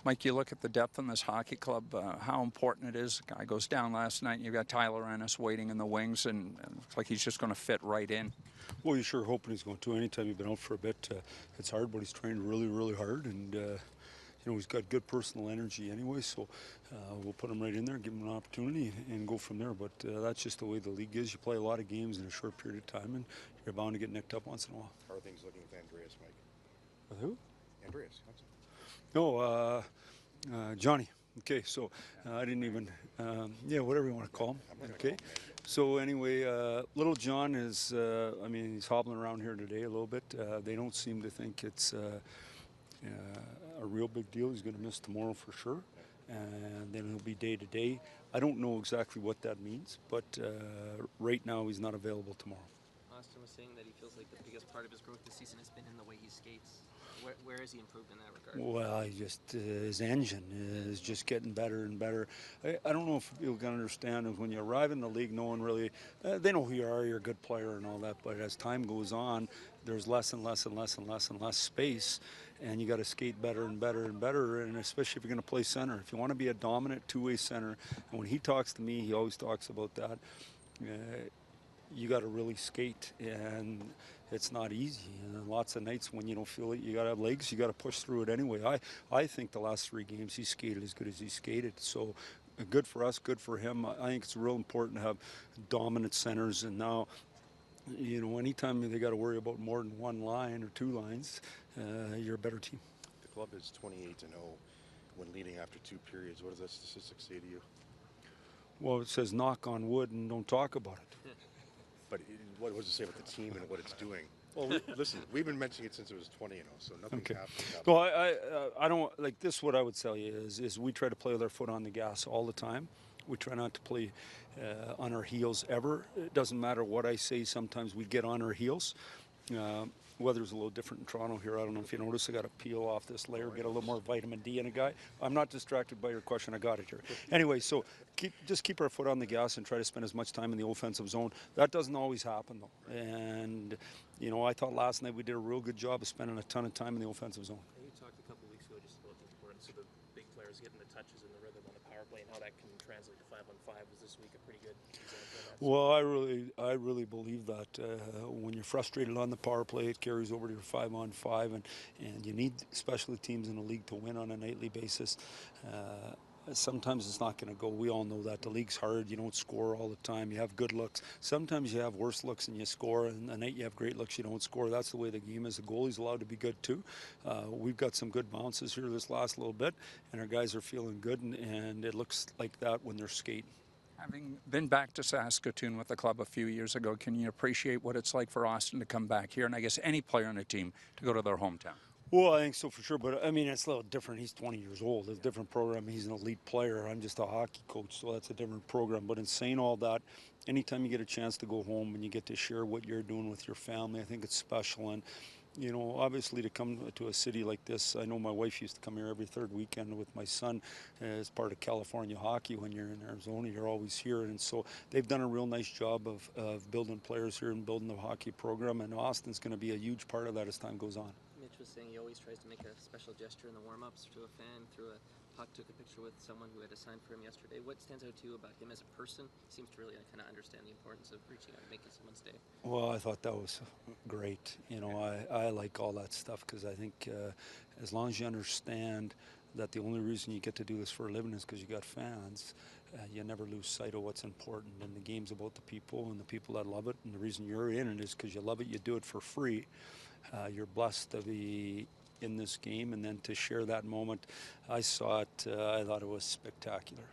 Mike, you look at the depth in this hockey club, how important it is. A guy goes down last night, and you've got Tyler Ennis waiting in the wings, and it looks like he's just going to fit right in. Well, you're sure hoping he's going to. Anytime you've been out for a bit, it's hard, but he's trained really, really hard, and he's got good personal energy anyway, so we'll put him right in there, give him an opportunity, and go from there. But that's just the way the league is. You play a lot of games in a short period of time, and you're bound to get nicked up once in a while. How are things looking with Andreas, Mike? With who? Andreas. No, Johnny. Okay, so I didn't even, whatever you want to call him. Okay, so anyway, little John is, he's hobbling around here today a little bit. They don't seem to think it's a real big deal. He's going to miss tomorrow for sure, and then he'll be day to day. I don't know exactly what that means, but right now he's not available tomorrow. Austin was saying that he feels like the biggest part of his growth this season has been in the way he skates. Where has he improved in that regard? Well, he just his engine is just getting better and better. I don't know if people can understand is when you arrive in the league, no one really they know who you are. You're a good player and all that, but as time goes on, there's less and less and less and less and less space, and you got to skate better and better and better. And especially if you're going to play center, if you want to be a dominant two-way center, and when he talks to me, he always talks about that. You got to really skate, and it's not easy. And lots of nights when you don't feel it, you got to have legs, you got to push through it anyway. I think the last 3 games he skated as good as he skated. So good for us, good for him. I think it's real important to have dominant centers. And now, anytime they got to worry about more than 1 line or 2 lines, you're a better team. The club is 28-0 when leading after 2 periods. What does that statistic say to you? Well, it says knock on wood and don't talk about it. But what does it say about the team and what it's doing? Well, listen, we've been mentioning it since it was 20-0, so nothing's happened. Well, I don't like this. What I would tell you is we try to play with our foot on the gas all the time. We try not to play on our heels ever. It doesn't matter what I say. Sometimes we get on our heels. Weather's a little different in Toronto here. I don't know if you noticed. I got to peel off this layer, get a little more vitamin D in a guy. I'm not distracted by your question. I got it here. Anyway, so just keep our foot on the gas and try to spend as much time in the offensive zone. That doesn't always happen, though. And, I thought last night we did a real good job of spending a ton of time in the offensive zone. You talked a couple weeks ago just about the importance of the big players getting the touches and the rhythm on the power play and how that can translate to 5-on-5. Was this week a pretty good example of that? Well, I really believe that when you're frustrated on the power play, it carries over to your 5-on-5, and you need specialty teams in the league to win on a nightly basis. Sometimes it's not going to go. We all know that. The league's hard. You don't score all the time. You have good looks. Sometimes you have worse looks and you score, and the night you have great looks, you don't score. That's the way the game is. The goalie's allowed to be good too. We've got some good bounces here this last little bit, and our guys are feeling good, and it looks like that when they're skating. Having been back to Saskatoon with the club a few years ago, can you appreciate what it's like for Austin to come back here, and I guess any player on the team to go to their hometown? Well, I think so for sure, but it's a little different. He's 20 years old. It's a different program. He's an elite player. I'm just a hockey coach, so that's a different program. But in saying all that, anytime you get a chance to go home and you get to share what you're doing with your family, I think it's special. And, obviously to come to a city like this, I know my wife used to come here every 3rd weekend with my son as part of California hockey. When you're in Arizona, you're always here. And so they've done a real nice job of building players here and building the hockey program. And Austin's going to be a huge part of that as time goes on. Mitch was saying he always tries to make a special gesture in the warm-ups to a fan, threw a puck, took a picture with someone who had a sign for him yesterday. What stands out to you about him as a person? He seems to really kind of understand the importance of reaching out and making someone's day. Well, I thought that was great. I like all that stuff because I think as long as you understand that the only reason you get to do this for a living is because you got fans, you never lose sight of what's important. And the game's about the people and the people that love it. And the reason you're in it is because you love it. You do it for free. You're blessed to be in this game, and then to share that moment. I saw it. I thought it was spectacular.